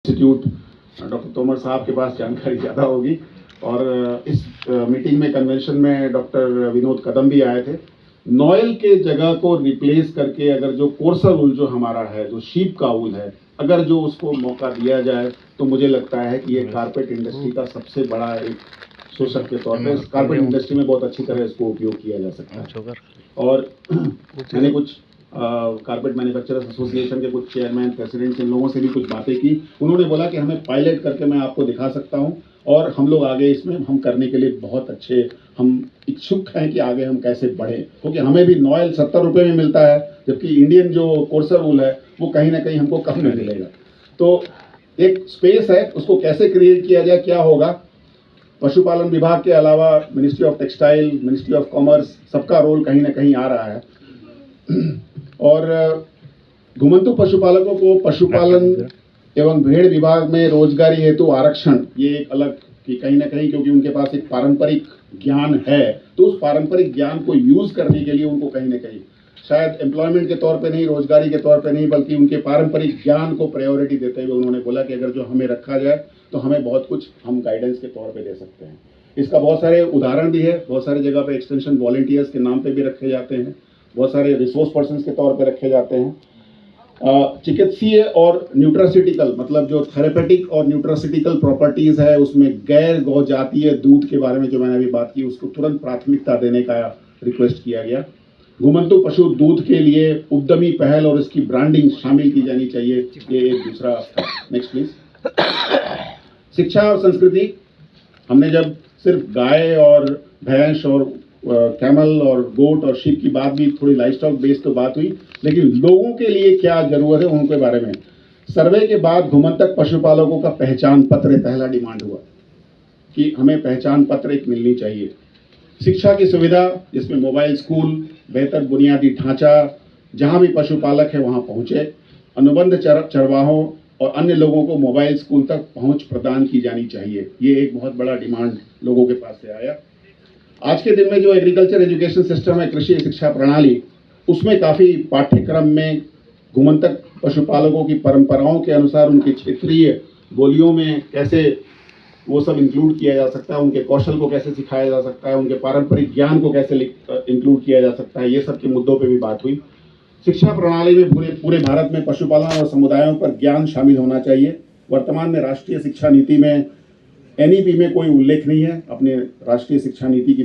Institute doctor Tomar साहब के पास जानकारी ज़्यादा होगी। और इस मीटिंग में कन्वेंशन में डॉक्टर विनोद कदम भी आए थे। नॉयल के जगह को रिप्लेस करके अगर जो कोर्सा वूल जो हमारा है, जो शीप का वूल है, अगर जो उसको मौका दिया जाए तो मुझे लगता है कि ये कारपेट इंडस्ट्री का सबसे बड़ा एक शोषक के तौर पे कारपेट इंडस्ट्री में बहुत अच्छी तरह इसको उपयोग किया जा सकता है। और मैंने कुछ कारपेट मैन्युफैक्चरर्स एसोसिएशन के कुछ चेयरमैन, प्रेसिडेंट्स, इन लोगों से भी कुछ बातें की। उन्होंने बोला कि हमें पायलट करके मैं आपको दिखा सकता हूं और हम लोग आगे इसमें हम करने के लिए बहुत अच्छे हम इच्छुक हैं कि आगे हम कैसे बढ़ें, क्योंकि हमें भी नॉयल 70 रुपये में मिलता है, जबकि इंडियन जो कोर्सर वूल है वो कहीं ना कहीं हमको कम में मिलेगा। तो एक स्पेस है, उसको कैसे क्रिएट किया जाए, क्या होगा। पशुपालन विभाग के अलावा ministry of textile, ministry of commerce, सबका रोल कहीं ना कहीं आ रहा है। और घुमंतु पशुपालकों को पशुपालन एवं भेड़ विभाग में रोजगारी हेतु आरक्षण, ये एक अलग कि कहीं ना कहीं क्योंकि उनके पास एक पारंपरिक ज्ञान है, तो उस पारंपरिक ज्ञान को यूज करने के लिए उनको कहीं ना कहीं शायद एम्प्लॉयमेंट के तौर पे नहीं, रोजगारी के तौर पे नहीं, बल्कि उनके पारंपरिक ज्ञान को प्रायोरिटी देते हुए उन्होंने बोला कि अगर जो हमें रखा जाए तो हमें बहुत कुछ हम गाइडेंस के तौर पे दे सकते हैं। इसका बहुत सारे उदाहरण भी है, बहुत सारी जगह पे एक्सटेंशन वॉलंटियर्स के नाम पे भी रखे जाते हैं, बहुत सारे रिसोर्स पर्सन के तौर पे रखे जाते हैं। चिकित्सीय और न्यूट्रासिटिकल, मतलब जो थेरेपेटिक और न्यूट्रासिटिकल प्रॉपर्टीज है, उसमें गैर गौ जातीय दूध के बारे में जो मैंने अभी बात की, उसको तुरंत प्राथमिकता देने का रिक्वेस्ट किया गया। घुमंतु पशु दूध के लिए उद्यमी पहल और इसकी ब्रांडिंग शामिल की जानी चाहिए, ये एक दूसरा। Next please. शिक्षा और संस्कृति, हमने जब सिर्फ गाय और भैंस और कैमल और गोट और शीप की बात भी, थोड़ी लाइवस्टॉक बेस्ड तो बात हुई, लेकिन लोगों के लिए क्या जरूरत है उनके बारे में। सर्वे के बाद घुमंतक पशुपालकों का पहचान पत्र पहला डिमांड हुआ कि हमें पहचान पत्र एक मिलनी चाहिए। शिक्षा की सुविधा, जिसमें मोबाइल स्कूल, बेहतर बुनियादी ढांचा, जहां भी पशुपालक है वहां पहुंचे। अनुबंध चरवाहों और अन्य लोगों को मोबाइल स्कूल तक पहुंच प्रदान की जानी चाहिए, ये एक बहुत बड़ा डिमांड लोगों के पास से आया। आज के दिन में जो एग्रीकल्चर एजुकेशन सिस्टम है, कृषि शिक्षा प्रणाली, उसमें काफ़ी पाठ्यक्रम में घुमंतक पशुपालकों की परंपराओं के अनुसार उनकी क्षेत्रीय बोलियों में कैसे वो सब इंक्लूड किया जा सकता है, उनके कौशल को कैसे सिखाया जा सकता है, उनके पारंपरिक ज्ञान को कैसे इंक्लूड किया जा सकता है, ये सब के मुद्दों पे भी बात हुई। शिक्षा प्रणाली में पूरे भारत में पशुपालन और समुदायों पर ज्ञान शामिल होना चाहिए। वर्तमान में राष्ट्रीय शिक्षा नीति में NEP में कोई उल्लेख नहीं है अपने राष्ट्रीय शिक्षा नीति की